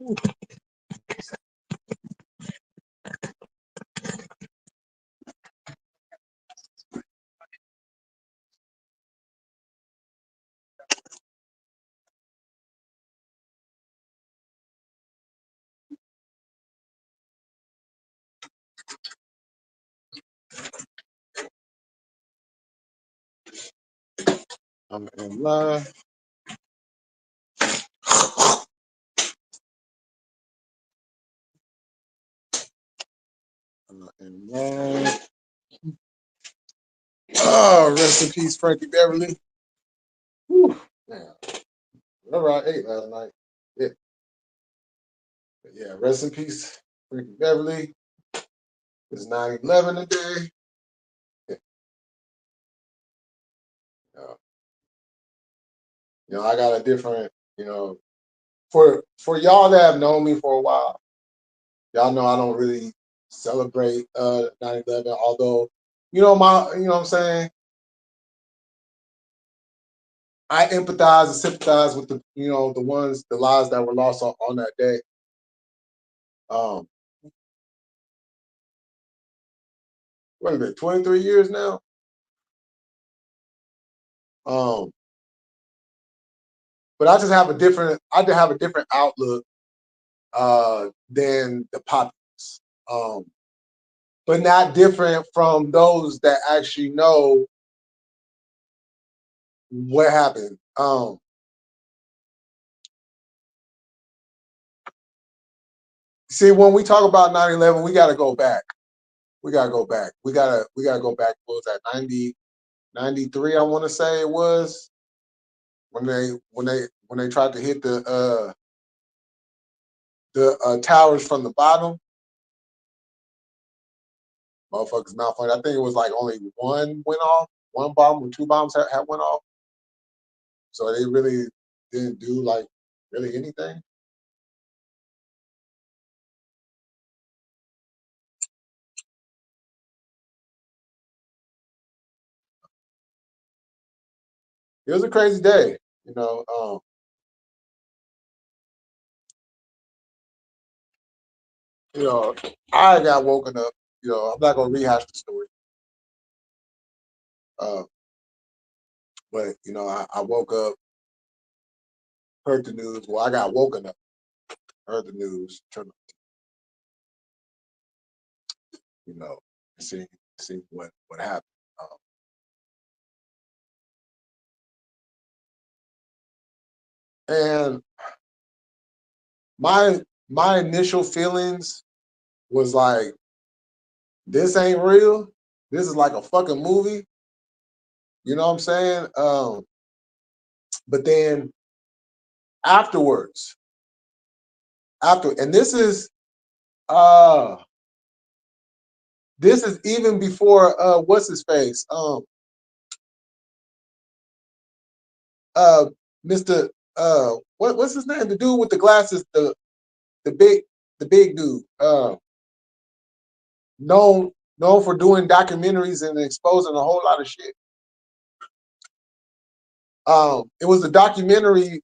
I'm in live. I'm in live. Oh, rest in peace, Franky Beverly. Whew, man. Whatever I ate last night. Yeah. But yeah, rest in peace, Franky Beverly. It's 9/11 today. Yeah. I got a different, for y'all that have known me for a while, y'all know I don't really celebrate 9/11, although, what I'm saying? I empathize and sympathize with the lives that were lost on that day. What is it, 23 years now? But I just have a different outlook than the populace. But not different from those that actually know what happened. See, when we talk about 9/11, we got to go back. We got to go back. We got to go back. What was that? 93, I want to say it was, when they tried to hit the towers from the bottom. Motherfuckers malfunction. I think it was like only one went off. One bomb or two bombs had went off. So they really didn't do like really anything. It was a crazy day, I got woken up. I'm not gonna rehash the story. But I woke up, heard the news. Well, I got woken up, heard the news, turned, see what happened. And my initial feelings was like, this ain't real. This is like a fucking movie. You know what I'm saying? But then afterwards, and this is even before what's his face? Mr. What's his name? The dude with the glasses, the big dude. Known for doing documentaries and exposing a whole lot of shit. It was a documentary.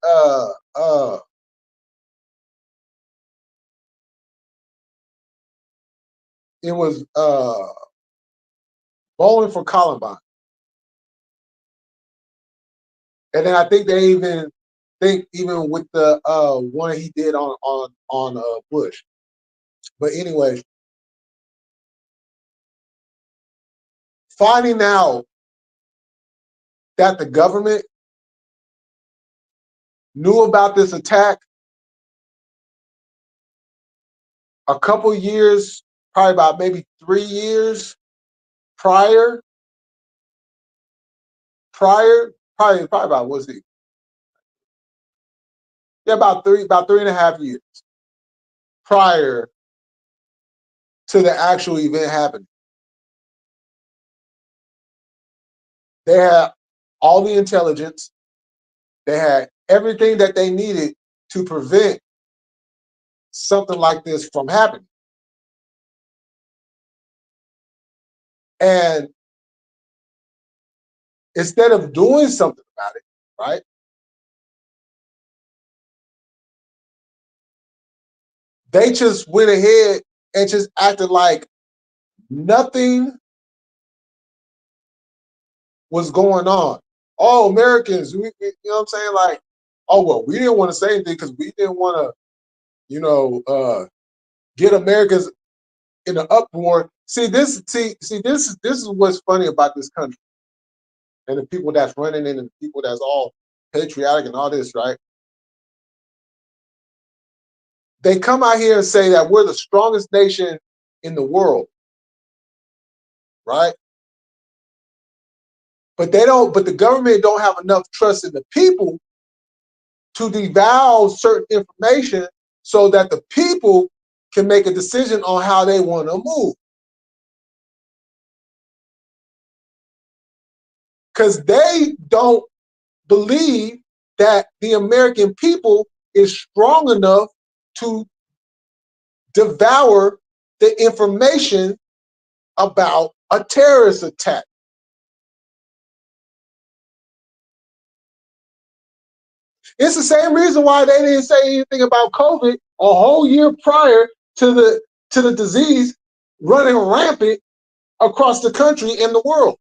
It was Bowling for Columbine, and then I think they even with the one he did on Bush. But anyway, finding out that the government knew about this attack a couple years, probably about maybe 3 years prior, probably about, what's it? Yeah, about 3.5 years prior to the actual event happening. They had all the intelligence. They had everything that they needed to prevent something like this from happening. And instead of doing something about it, right? they just went ahead and just acted like nothing was going on. Oh, Americans, you know what I'm saying? Like, oh, well, we didn't want to say anything because we didn't want to, get Americans in an uproar. This is what's funny about this country and the people that's running it and the people that's all patriotic and all this, right? They come out here and say that we're the strongest nation in the world, right? But the government don't have enough trust in the people to devour certain information so that the people can make a decision on how they want to move. Because they don't believe that the American people is strong enough to devour the information about a terrorist attack. It's the same reason why they didn't say anything about COVID a whole year prior to the disease running rampant across the country and the world.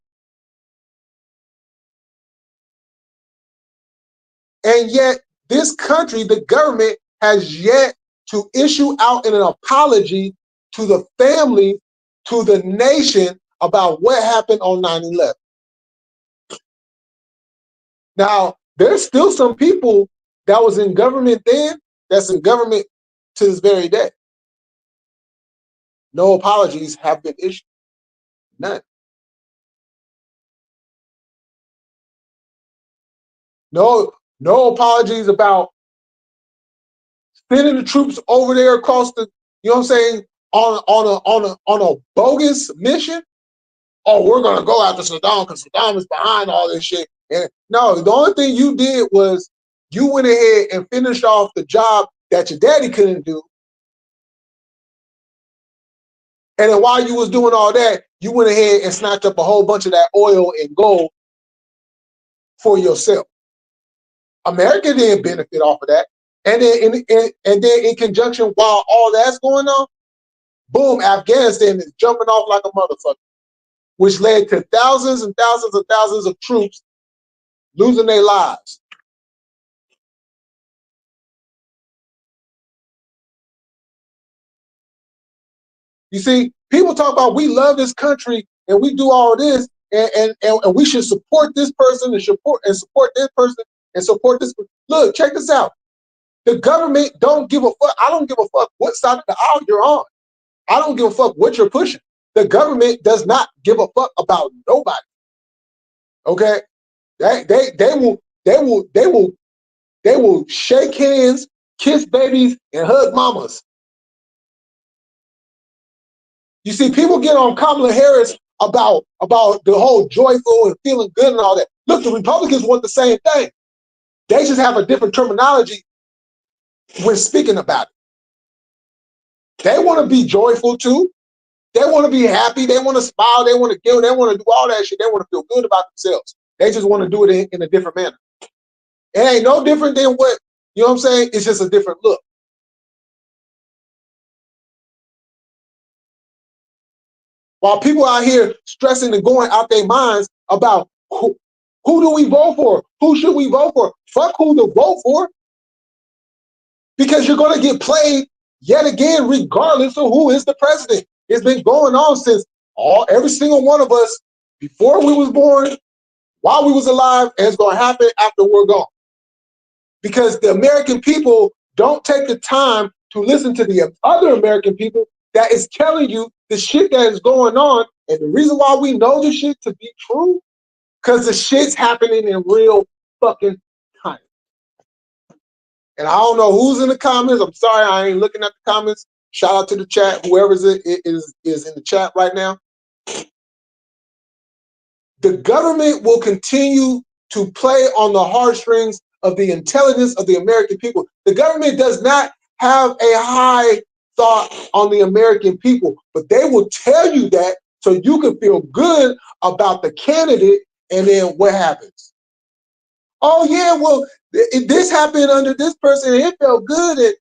And yet this country, the government, has yet to issue out an apology to the family, to the nation about what happened on 9/11. Now, there's still some people that was in government then that's in government to this very day. No apologies have been issued. None. No apologies about sending the troops over there across the, you know what I'm saying, on a bogus mission. Oh, we're gonna go after Saddam because Saddam is behind all this shit. And no, the only thing you did was you went ahead and finished off the job that your daddy couldn't do. And then while you was doing all that, you went ahead and snatched up a whole bunch of that oil and gold for yourself. America didn't benefit off of that. And then in conjunction, while all that's going on, boom, Afghanistan is jumping off like a motherfucker, which led to thousands and thousands and thousands of troops losing their lives. You see, people talk about we love this country and we do all this and we should support this person and support this person and support this. Look, check this out. The government don't give a fuck. I don't give a fuck what side of the aisle you're on. I don't give a fuck what you're pushing. The government does not give a fuck about nobody. Okay? They will shake hands, kiss babies, and hug mamas. You see, people get on Kamala Harris about the whole joyful and feeling good and all that. Look, the Republicans want the same thing. They just have a different terminology when speaking about it. They want to be joyful too. They want to be happy. They want to smile. They want to give. They want to do all that shit. They want to feel good about themselves. They just want to do it in a different manner. It ain't no different than what, you know what I'm saying? It's just a different look. While people out here stressing and going out their minds about who do we vote for? Who should we vote for? Fuck who to vote for. Because you're going to get played yet again, regardless of who is the president. It's been going on since every single one of us, before we was born, while we was alive, and it's going to happen after we're gone. Because the American people don't take the time to listen to the other American people that is telling you the shit that is going on. And the reason why we know this shit to be true, because the shit's happening in real fucking time. And I don't know who's in the comments. I'm sorry, I ain't looking at the comments. Shout out to the chat, whoever is in the chat right now. The government will continue to play on the heartstrings of the intelligence of the American people. The government does not have a high thought on the American people, but they will tell you that so you can feel good about the candidate. And then what happens? Oh yeah, well, this happened under this person and it felt good. And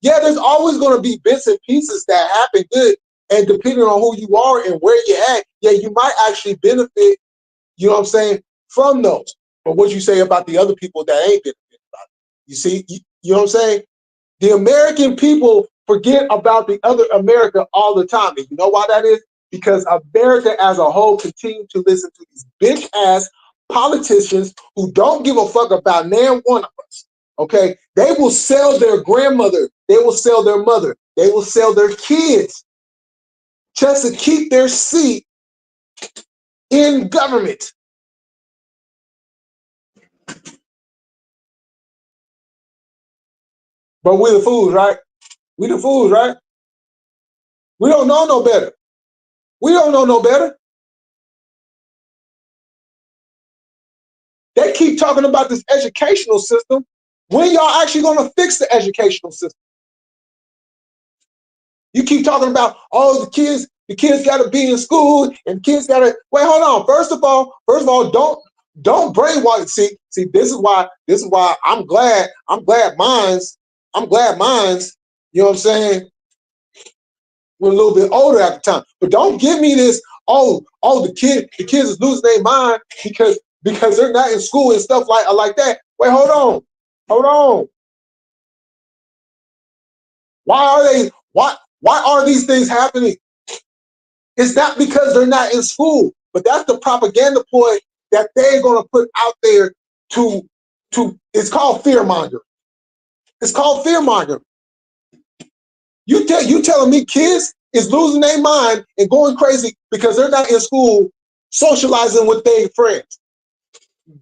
Yeah, there's always going to be bits and pieces that happen good. And depending on who you are and where you're at, yeah, you might actually benefit, you know what I'm saying, from those. But what you say about the other people that ain't benefiting about it? You see, you know what I'm saying? The American people forget about the other America all the time. And you know why that is? Because America as a whole continues to listen to these bitch-ass politicians who don't give a fuck about nan one of us. Okay? They will sell their grandmother. They will sell their mother. They will sell their kids just to keep their seat in government. But we're the fools, right? We the fools, right? We don't know no better. We don't know no better. They keep talking about this educational system. When y'all actually going to fix the educational system? You keep talking about, oh, the kids got to be in school and kids got to wait. Hold on. First of all, don't brainwash. See, this is why I'm glad mine's, you know what I'm saying, we're a little bit older at the time. But don't give me this, the kids is losing their mind because they're not in school and stuff like that. Wait, hold on. Why are these things happening? It's not because they're not in school, but that's the propaganda ploy that they're gonna put out there to it's called fear mongering. It's called fear mongering. You telling me kids is losing their mind and going crazy because they're not in school socializing with their friends.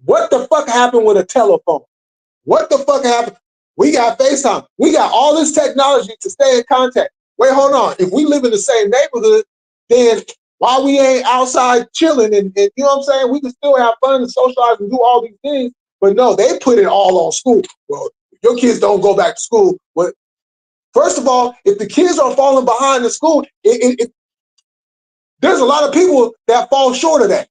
What the fuck happened with a telephone? What the fuck happened? We got FaceTime. We got all this technology to stay in contact. Wait, hold on. If we live in the same neighborhood, then why we ain't outside chilling and you know what I'm saying? We can still have fun and socialize and do all these things. But no, they put it all on school. Well, your kids don't go back to school. But first of all, if the kids are falling behind in school, there's a lot of people that fall short of that.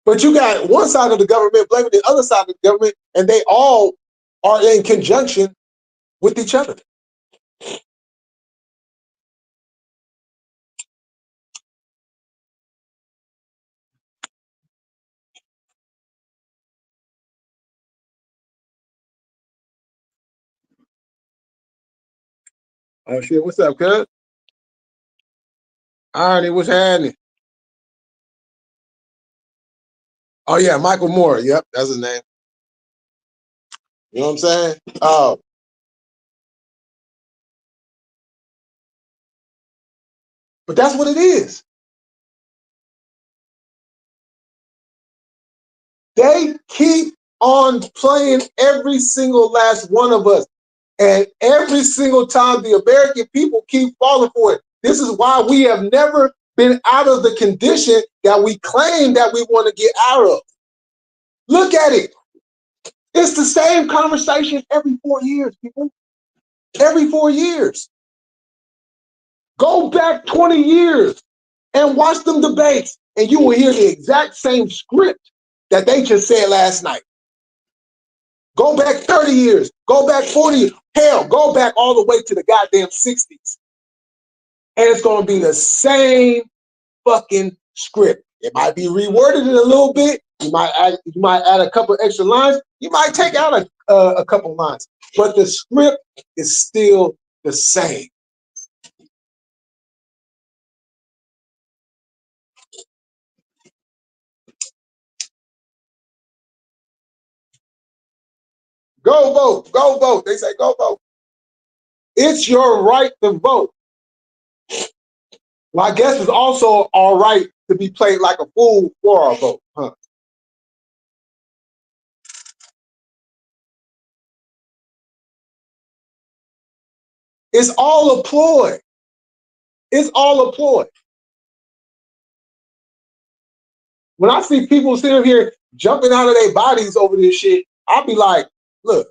But you got one side of the government blaming the other side of the government, and they all are in conjunction with each other. Oh shit, what's up, cuz? Alrighty, what's happening? Oh yeah, Michael Moore. Yep, that's his name. You know what I'm saying? Oh, but that's what it is. They keep on playing every single last one of us. And every single time the American people keep falling for it. This is why we have never been out of the condition that we claim that we want to get out of. Look at it. It's the same conversation every 4 years, people. Every 4 years. Go back 20 years and watch them debates, and you will hear the exact same script that they just said last night. Go back 30 years. Go back 40 years. Hell, go back all the way to the goddamn 60s. And it's going to be the same fucking script. It might be reworded in a little bit. You might add a couple extra lines. You might take out a couple lines. But the script is still the same. Go vote. Go vote. They say go vote. It's your right to vote. Well, I guess it's also our right to be played like a fool for our vote, huh? It's all a ploy. It's all a ploy. When I see people sitting here jumping out of their bodies over this shit, I'll be like, look,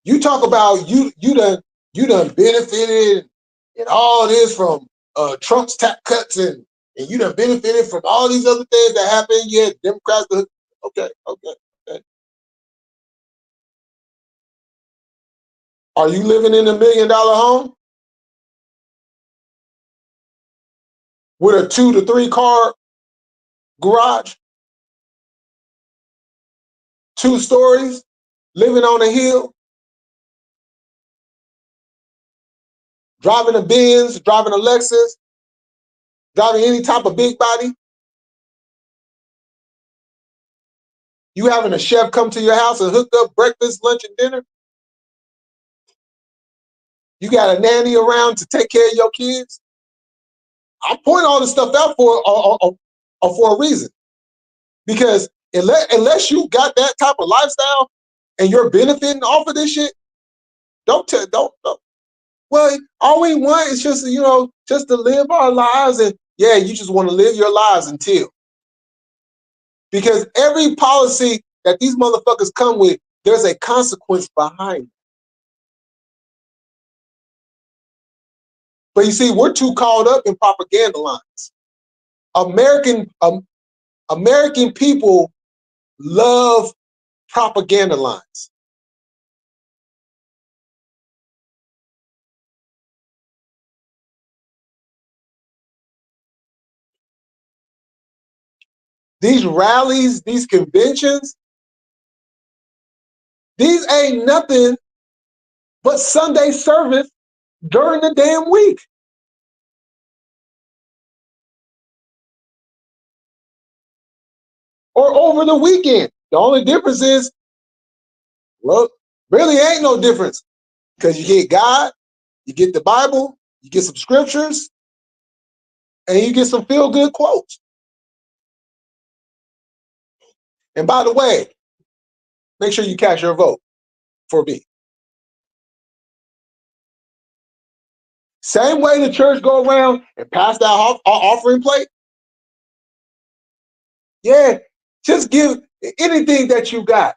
you talk about you done benefited and all this from Trump's tax cuts and and you done benefited from all these other things that happened. You had Democrats. Okay. Are you living in $1 million home with a 2 to 3 car garage, 2 stories, living on a hill, driving a Benz, driving a Lexus, driving any type of big body? You having a chef come to your house and hook up breakfast, lunch, and dinner? You got a nanny around to take care of your kids? I'm pointing all this stuff out for a reason. Because unless you got that type of lifestyle and you're benefiting off of this shit, don't. Well, all we want is just, just to live our lives, and yeah, you just want to live your lives until. Because every policy that these motherfuckers come with, there's a consequence behind it. But you see, we're too caught up in propaganda lines. American people love propaganda lines. These rallies, these conventions, these ain't nothing but Sunday service during the damn week. Or over the weekend. The only difference is, well, really ain't no difference. Because you get God, you get the Bible, you get some scriptures, and you get some feel-good quotes. And by the way, make sure you cast your vote for me. Same way the church go around and pass that offering plate. Yeah, just give anything that you got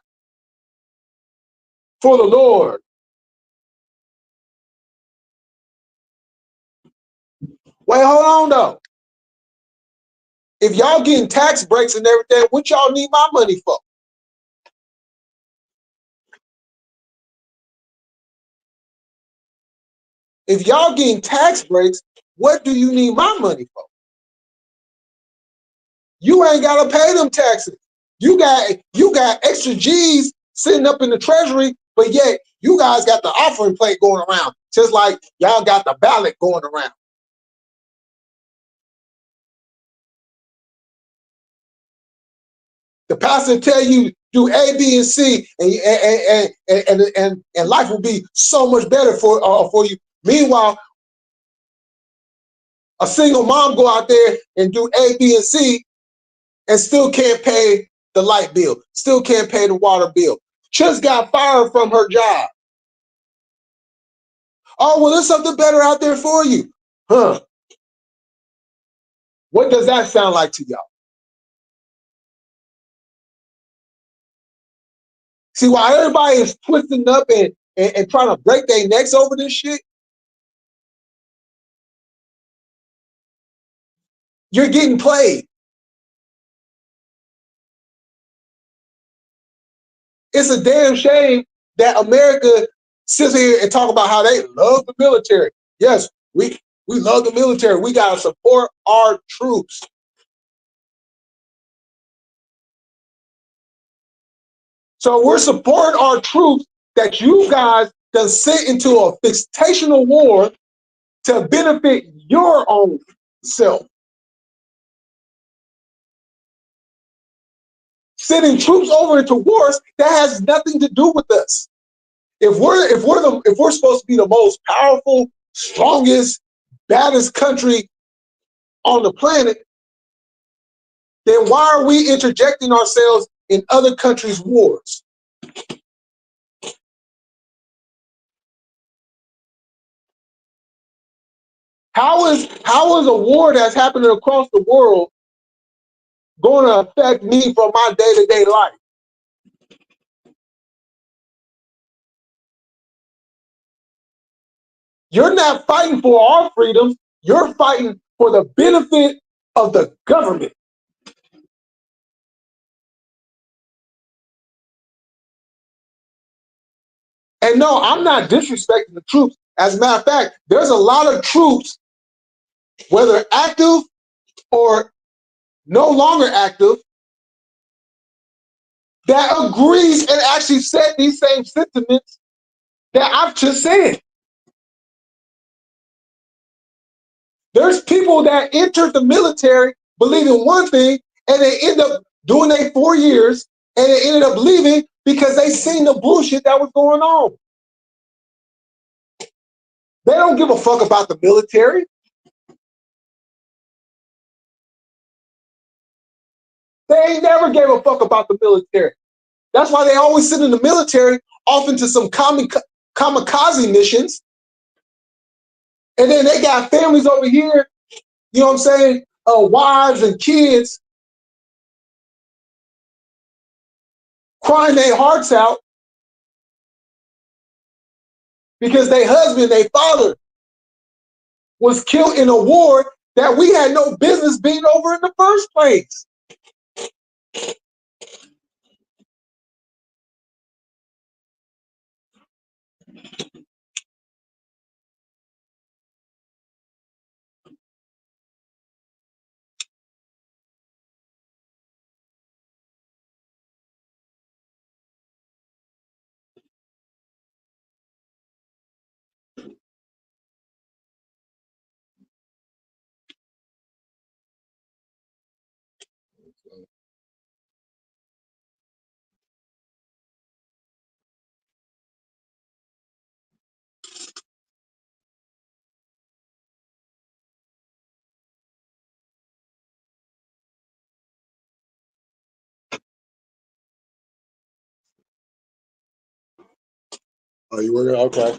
for the Lord. Wait, hold on though. If y'all getting tax breaks and everything, what y'all need my money for? If y'all getting tax breaks, what do you need my money for? You ain't gotta pay them taxes. You got extra G's sitting up in the treasury, but yet you guys got the offering plate going around, just like y'all got the ballot going around. The pastor tell you do A, B, and C, and life will be so much better for you. Meanwhile, a single mom go out there and do A, B, and C, and still can't pay the light bill, still can't pay the water bill. Just got fired from her job. Oh, well, there's something better out there for you. Huh? What does that sound like to y'all? See, while everybody is twisting up and trying to break their necks over this shit, you're getting played. It's a damn shame that America sits here and talk about how they love the military. Yes, we love the military. We gotta support our troops. So we're supporting our troops that you guys done sent into a fictional war to benefit your own self. Sending troops over into wars that has nothing to do with us. If we're supposed to be the most powerful, strongest, baddest country on the planet, then why are we interjecting ourselves in other countries' wars? How is a war that's happening across the world going to affect me from my day-to-day life? You're not fighting for our freedoms. You're fighting for the benefit of the government. And no, I'm not disrespecting the troops. As a matter of fact, there's a lot of troops, whether active or no longer active, that agrees and actually said these same sentiments that I've just said. There's people that entered the military believing one thing, and they end up doing their 4 years, and they ended up leaving because they seen the bullshit that was going on. They don't give a fuck about the military. They ain't never gave a fuck about the military. That's why they always send in the military off into some kamikaze missions. And then they got families over here, you know what I'm saying? Wives and kids crying their hearts out because their husband, their father was killed in a war that we had no business being over in the first place. Oh, you were okay.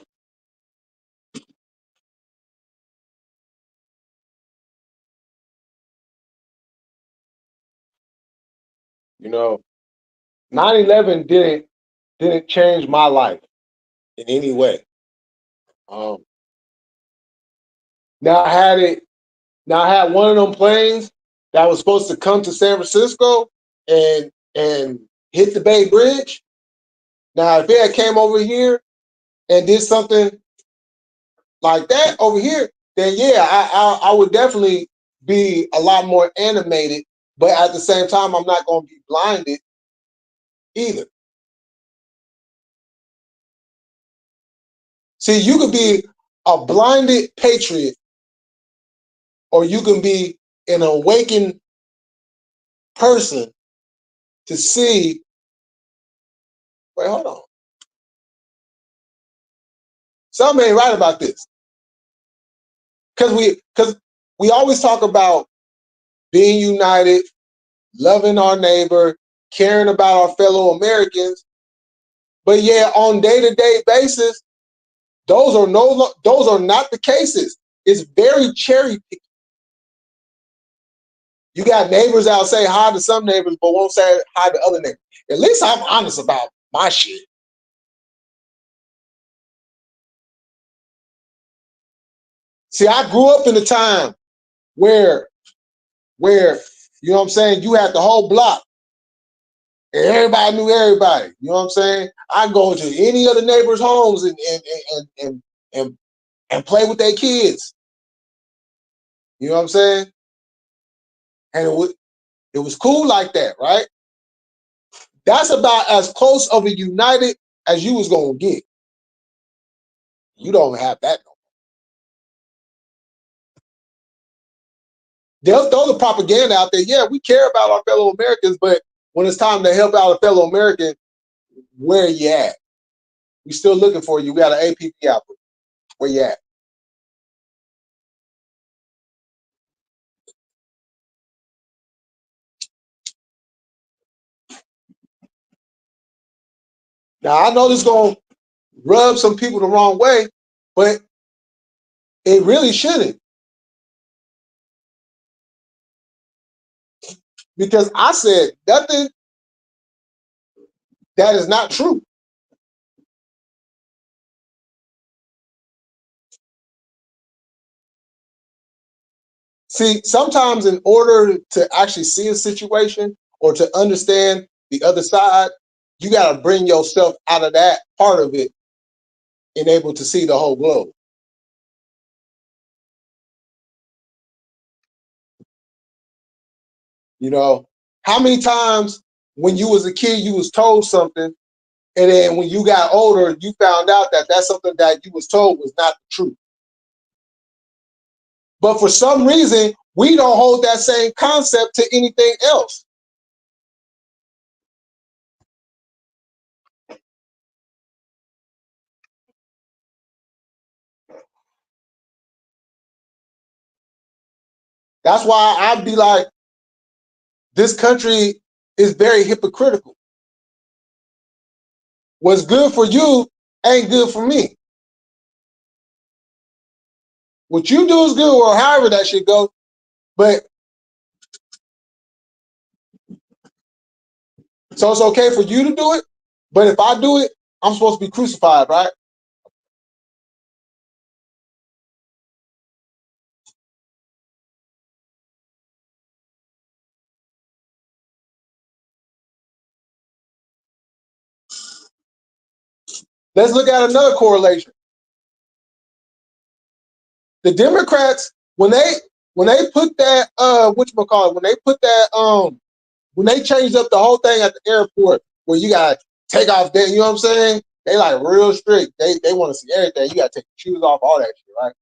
You know, 9/11 didn't change my life in any way. Um, now I had it. Now I had one of them planes that was supposed to come to San Francisco and hit the Bay Bridge. Now if it had came over here and did something like that over here, then yeah, I would definitely be a lot more animated. But at the same time, I'm not going to be blinded either. See, you could be a blinded patriot, or you can be an awakened person to see. Wait, hold on. Something ain't right about this. Because we always talk about being united, loving our neighbor, caring about our fellow Americans, but yeah, on day-to-day basis, those are not the cases. It's very cherry picky. You got neighbors that'll say hi to some neighbors, but won't say hi to other neighbors. At least I'm honest about my shit. See, I grew up in a time where you know what I'm saying, you had the whole block and everybody knew everybody. You know what I'm saying? I go to any of the neighbors' homes and and play with their kids. You know what I'm saying? And it was cool like that, right? That's about as close of a united as you was gonna get. You don't have that no more. They'll throw the propaganda out there. Yeah, we care about our fellow Americans, but when it's time to help out a fellow American, where you at? We still looking for you. We got an APP out there. Where you at? Now I know this is gonna rub some people the wrong way, but it really shouldn't. Because I said nothing that is not true. See, sometimes in order to actually see a situation or to understand the other side, you got to bring yourself out of that part of it and able to see the whole globe. You know, how many times when you was a kid, you was told something, and then when you got older, you found out that that's something that you was told was not the truth. But for some reason, we don't hold that same concept to anything else. That's why I'd be like, this country is very hypocritical. What's good for you ain't good for me. What you do is good, or however that shit go. But so it's okay for you to do it. But if I do it, I'm supposed to be crucified, right? Let's look at another correlation. The Democrats, when they put that whatchamacallit, when they changed up the whole thing at the airport where you gotta take off that, you know what I'm saying? They like real strict. They want to see everything. You gotta take your shoes off, all that shit, right?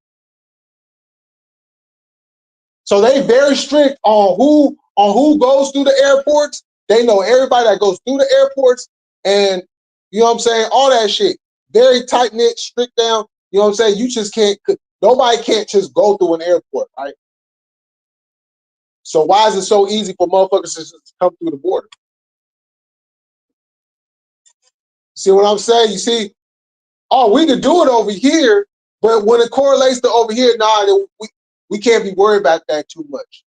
So they very strict on who goes through the airports. They know everybody that goes through the airports, and you know what I'm saying, all that shit. Very tight knit, strict down. You know what I'm saying? You just can't. Nobody can't just go through an airport, right? So why is it so easy for motherfuckers to just come through the border? See what I'm saying? You see, oh, we could do it over here, but when it correlates to over here, nah, we can't be worried about that too much.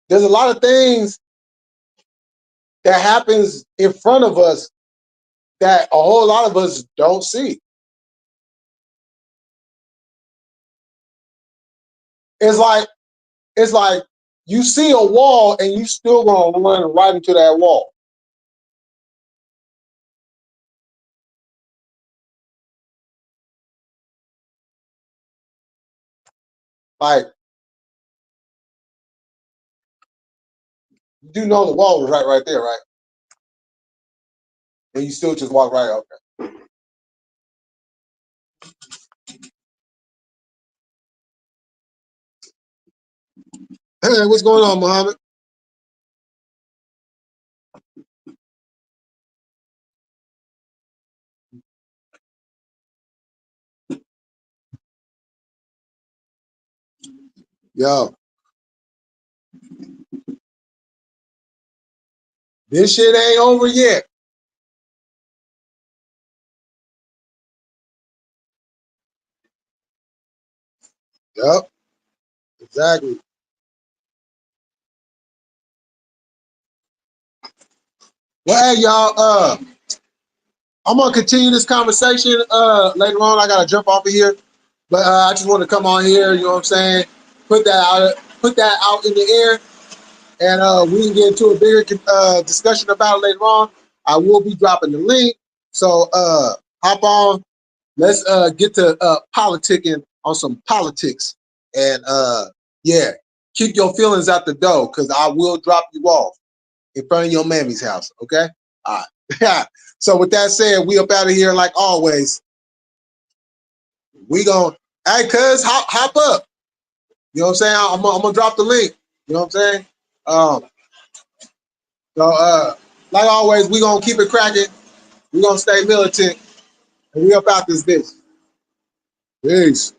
There's a lot of things that happens in front of us that a whole lot of us don't see. It's like it's like you see a wall and you still gonna run right into that wall. Like you do know the wall was right there, right? And you still just walk right. Okay. Hey, what's going on, Muhammad? Yo, this shit ain't over yet. Yep, exactly. Well, hey, y'all. I'm gonna continue this conversation later on. I gotta jump off of here, but I just want to come on here. You know what I'm saying? Put that out. Put that out in the air, and we can get into a bigger discussion about it later on. I will be dropping the link, so hop on. Let's get to politicking on some politics, and yeah, keep your feelings out the door, because I will drop you off in front of your mammy's house. Okay? All right. Yeah. So with that said, we up out of here like always. We gon' hey cuz hop up. You know what I'm saying? I'm gonna drop the link. You know what I'm saying? Um, so like always, we gonna keep it cracking. We gonna stay militant, and we up out this bitch. Peace.